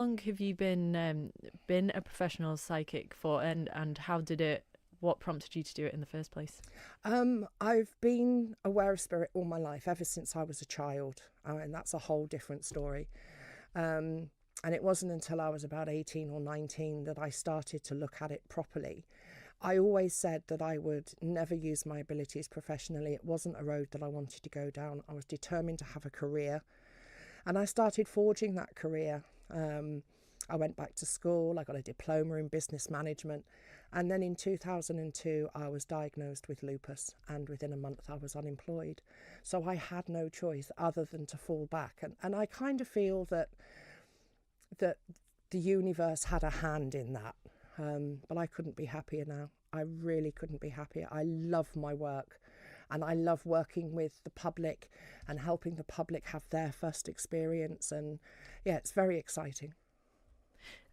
long have you been a professional psychic for, and what prompted you to do it in the first place? I've been aware of spirit all my life, ever since I was a child, and that's a whole different story. And it wasn't until I was about 18 or 19 that I started to look at it properly. I always said that I would never use my abilities professionally. It wasn't a road that I wanted to go down. I was determined to have a career, and I started forging that career. I went back to school, I got a diploma in business management, and then in 2002 I was diagnosed with lupus, and within a month I was unemployed. So I had no choice other than to fall back, and I kind of feel that the universe had a hand in that, but I couldn't be happier now. I really couldn't be happier. I love my work, and I love working with the public and helping the public have their first experience, and yeah, it's very exciting.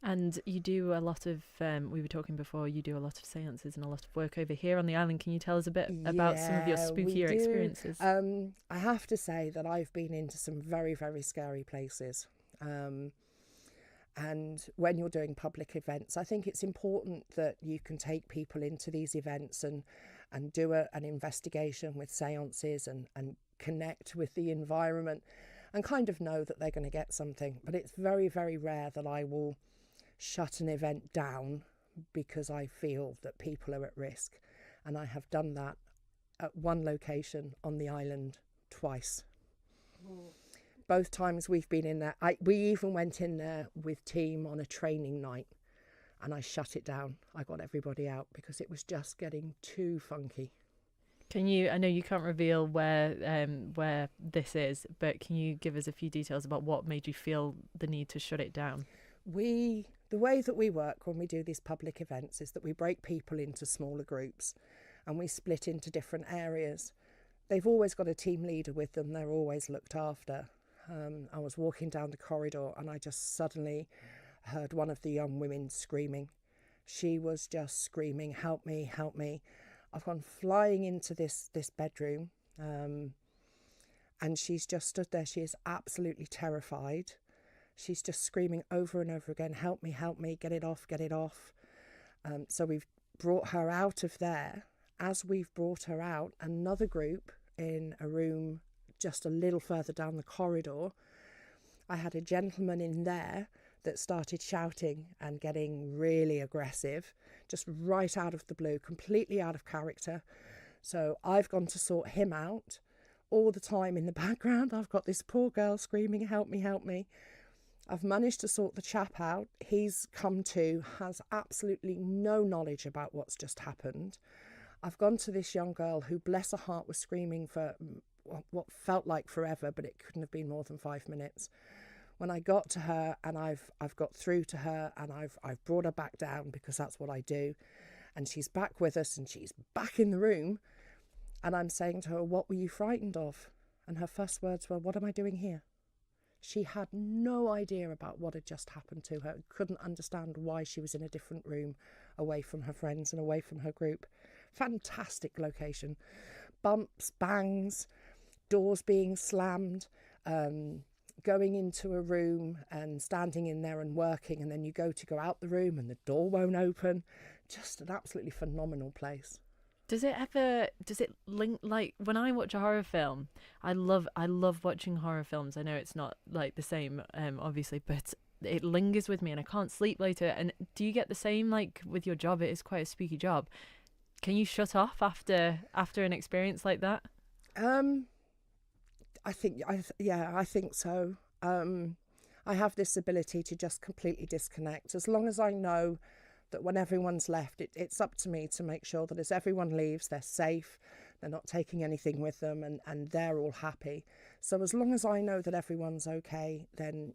And you do a lot of, we were talking before, you do a lot of seances and a lot of work over here on the island. Can you tell us a bit about some of your spookier experiences? I have to say that I've been into some very, very scary places. And when you're doing public events, I think it's important that you can take people into these events and do an investigation with seances and connect with the environment and kind of know that they're going to get something. But it's very, very rare that I will shut an event down because I feel that people are at risk. And I have done that at one location on the island twice. Both times we've been in there, we even went in there with team on a training night, and I shut it down. I got everybody out because it was just getting too funky. I know you can't reveal where this is, but can you give us a few details about what made you feel the need to shut it down? The way that we work when we do these public events is that we break people into smaller groups and we split into different areas. They've always got a team leader with them. They're always looked after. I was walking down the corridor and I just suddenly heard one of the young women screaming. She was just screaming, "Help me, help me." I've gone flying into this bedroom, and she's just stood there. She is absolutely terrified. She's just screaming over and over again, "Help me, help me, get it off, get it off." So we've brought her out of there. As we've brought her out, another group in a room just a little further down the corridor, I had a gentleman in there that started shouting and getting really aggressive, just right out of the blue, completely out of character. So I've gone to sort him out. All the time in the background, I've got this poor girl screaming, "Help me, help me." I've managed to sort the chap out. He's come to, has absolutely no knowledge about what's just happened. I've gone to this young girl who, bless her heart, was screaming for what felt like forever, but it couldn't have been more than 5 minutes. When I got to her and I've got through to her and I've brought her back down because that's what I do, and she's back with us and she's back in the room, and I'm saying to her, "What were you frightened of?" And her first words were, "What am I doing here?" She had no idea about what had just happened to her, couldn't understand why she was in a different room, away from her friends and away from her group. Fantastic location. Bumps, bangs, doors being slammed, going into a room and standing in there and working, and then you go out the room and the door won't open. Just an absolutely phenomenal place. Does it link, like when I watch a horror film, I love watching horror films. I know it's not like the same, obviously, but it lingers with me and I can't sleep later. And do you get the same, like with your job? It is quite a spooky job. Can you shut off after an experience like that? I think so. I have this ability to just completely disconnect. As long as I know that when everyone's left, it's up to me to make sure that as everyone leaves, they're safe, they're not taking anything with them, and they're all happy. So as long as I know that everyone's okay, then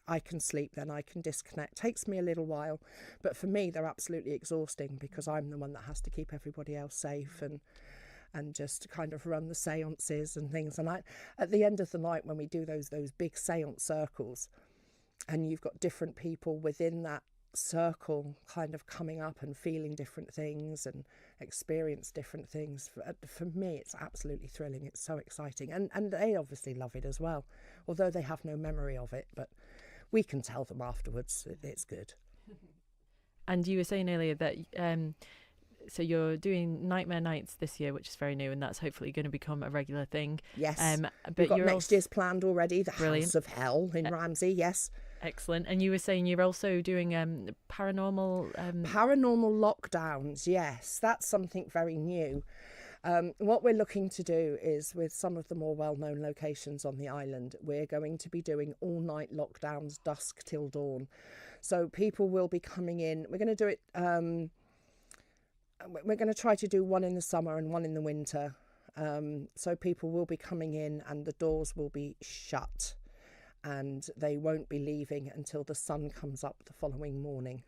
I can sleep, then I can disconnect. Takes me a little while, but for me, they're absolutely exhausting because I'm the one that has to keep everybody else safe and just kind of run the seances and things. And at the end of the night, when we do those big seance circles, and you've got different people within that circle kind of coming up and feeling different things and experience different things, for me it's absolutely thrilling. It's so exciting, and they obviously love it as well, although they have no memory of it. But we can tell them afterwards. It's good. And you were saying earlier that so you're doing Nightmare Nights this year, which is very new, and that's hopefully going to become a regular thing. Yes. But We've got you're next year's planned already. The Brilliant. House of Hell in Ramsey. Yes. Excellent. And you were saying you're also doing paranormal... Paranormal lockdowns, yes. That's something very new. What we're looking to do is, with some of the more well-known locations on the island, we're going to be doing all-night lockdowns, dusk till dawn. So people will be coming in. We're going to do it... we're going to try to do one in the summer and one in the winter. So people will be coming in and the doors will be shut, and they won't be leaving until the sun comes up the following morning.